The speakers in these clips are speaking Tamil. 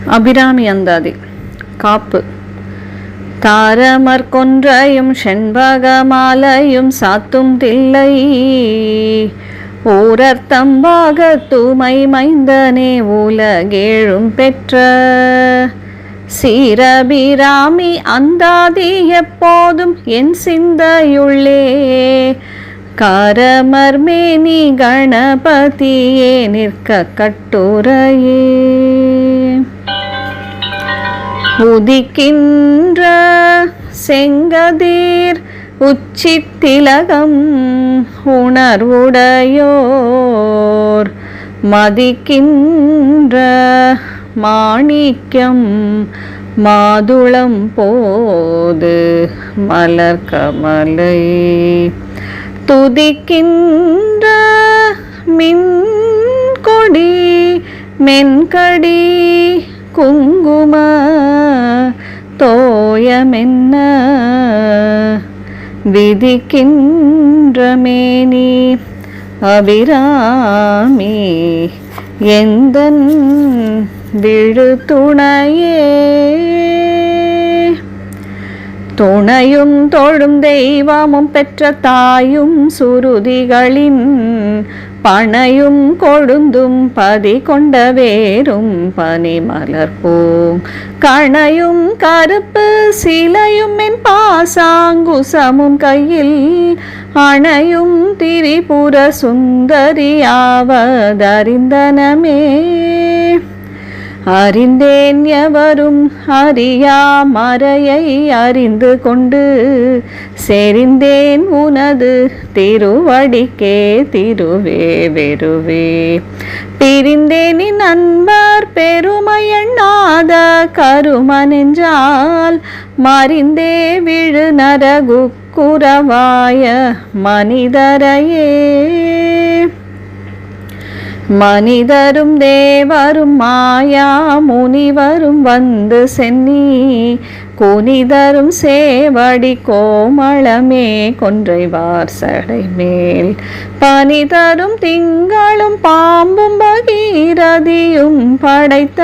அபிராமி அந்தாதி. காப்பு. தாரமர் கொன்றையும் செண்பக மாலையும் சாத்தும் தில்லை ஊரர்த்தம்பாக தூமை மைந்தனே உலகேழும் பெற்ற சீரபிராமி அந்தாதி எப்போதும் என் சிந்தையுள்ளே காரமர்மேனி கணபதியே நிற்க கட்டுரையே உதிக்கின்ற செங்கதிர் உச்சித்திலகம் உணர்வுடையோர் மதிக்கின்ற மாணிக்கம் மாதுளம் போது மலர் கமலை துதிக்கின்ற மின்கொடி மென்கடி குங்கும தோயமென்ன விதிக்கின்ற மேனி அபிராமி எந்தன் விழு துணையே துணையும் தொழும் தெய்வமும் பெற்ற தாயும் சுருதிகளின் பனையும் கொழுந்தும் பதி கொண்ட வேரும் பனிமலர்பூம் கணையும் கருப்பு சிலையும் என் பாசாங்குசமும் கையில் அணையும் திரிபுர சுந்தரியாவதறிந்தனமே அறிந்தேன் எவரும் அறியா மறையை அறிந்து கொண்டு செறிந்தேன் உனது திருவடிக்கே திருவே வெறுவே பிரிந்தேனின் அன்பர் பெருமையண்ணாத கருமனெஞ்சால் மறிந்தே விழு நரகுக்குரவாய மனிதரையே மனிதரும் தேவரும் மாயா முனிவரும் வந்து சென்னி குனிதரும் சேவடி கோமளமே கொன்றைவார் சடை மேல் பனிதரும் திங்களும் பாம்பும் பகீரதியும் படைத்த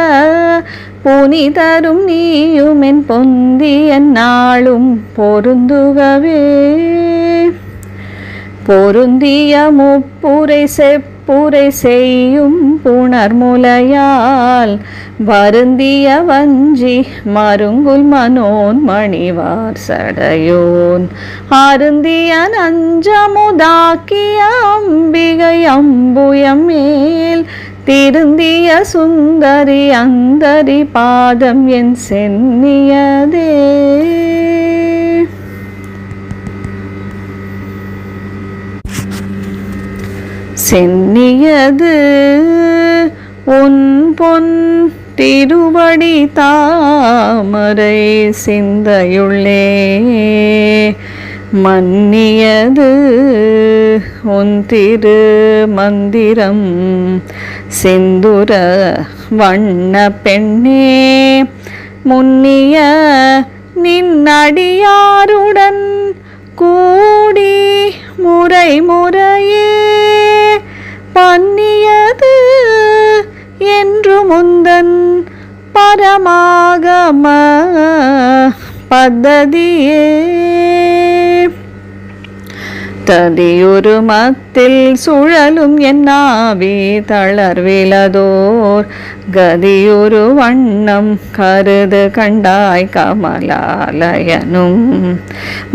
புனிதரும் நீயும் என் பொந்திய நாளும் பொருந்துகவே பொருந்திய முப்புரை செப்புரை செய்யும் புணர்முலையால் வருந்திய வஞ்சி மருங்குல் மனோன் மணிவார் சடையோன் அருந்திய நஞ்சமுதாக்கிய அம்பிகை அம்புயம் மேல் திருந்திய சுந்தரி அந்தரி பாதம் என் சென்னியதே சென்னியது உன் பொன் திருவடி தாமரை சிந்தையுள்ளே மன்னியது உன் திரு மந்திரம் செந்துர வண்ண பெண்ணே முன்னிய நின்னடியாருடன் கூடி முறை முறையே பண்ணியது என்று முந்தன் பரமாகம பத்ததியே ததியொரு மத்தில் சுழலும் என்னாவி தளர்விலதோர் கதியொரு வண்ணம் கருது கண்டாய் கமலாலயனும்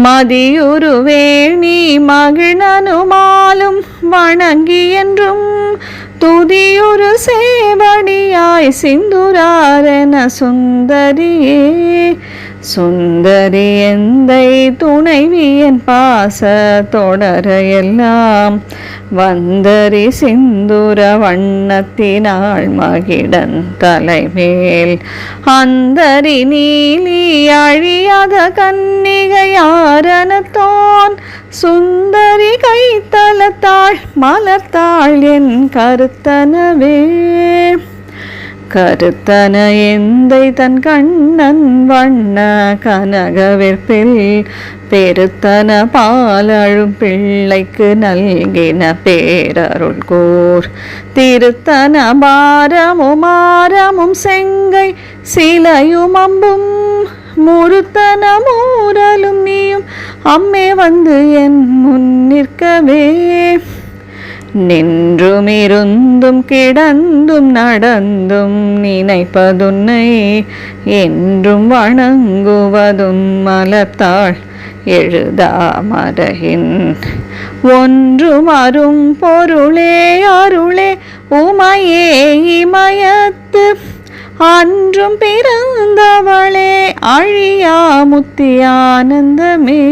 மதியுரு வேணி மகிழ்நனுமாலும் வணங்கி என்றும் துதியுரு சேவடியாய் சிந்துராரென சுந்தரியே சுந்தரி எந்தை துணைவியன் பாச தொடர எல்லாம் வந்தரி சிந்துர வண்ணத்தினாள் மகிடன் தலைமேல் அந்தரி நீலி அழியாத கன்னிகையாரனத்தோன் சுந்தரி கைத்தலத்தாள் மலர்த்தாள் என் கருத்தனவே கருத்தன எந்தை தன் கண்ணன் வண்ண கனகவிற்பில் பெருத்தன பாலழும் பிள்ளைக்கு நல்கின பேரருள் கூர் திருத்தன பாரமும் ஆரமும் செங்கை சிலையும் அம்பும் முறுத்தன மூரலும் நீயும் அம்மே வந்து என் முன் நிற்கவே நின்றும் இருந்தும் கிடந்தும் நடந்தும் நினைப்பதுன்னை என்றும் வணங்குவதும் மலர்த்தாள் எழுதாமறையின் ஒன்றும் அரும் பொருளே அருளே உமையே இமயத்து அன்றும் பிறந்தவளே அழியா முத்தி ஆனந்தமே.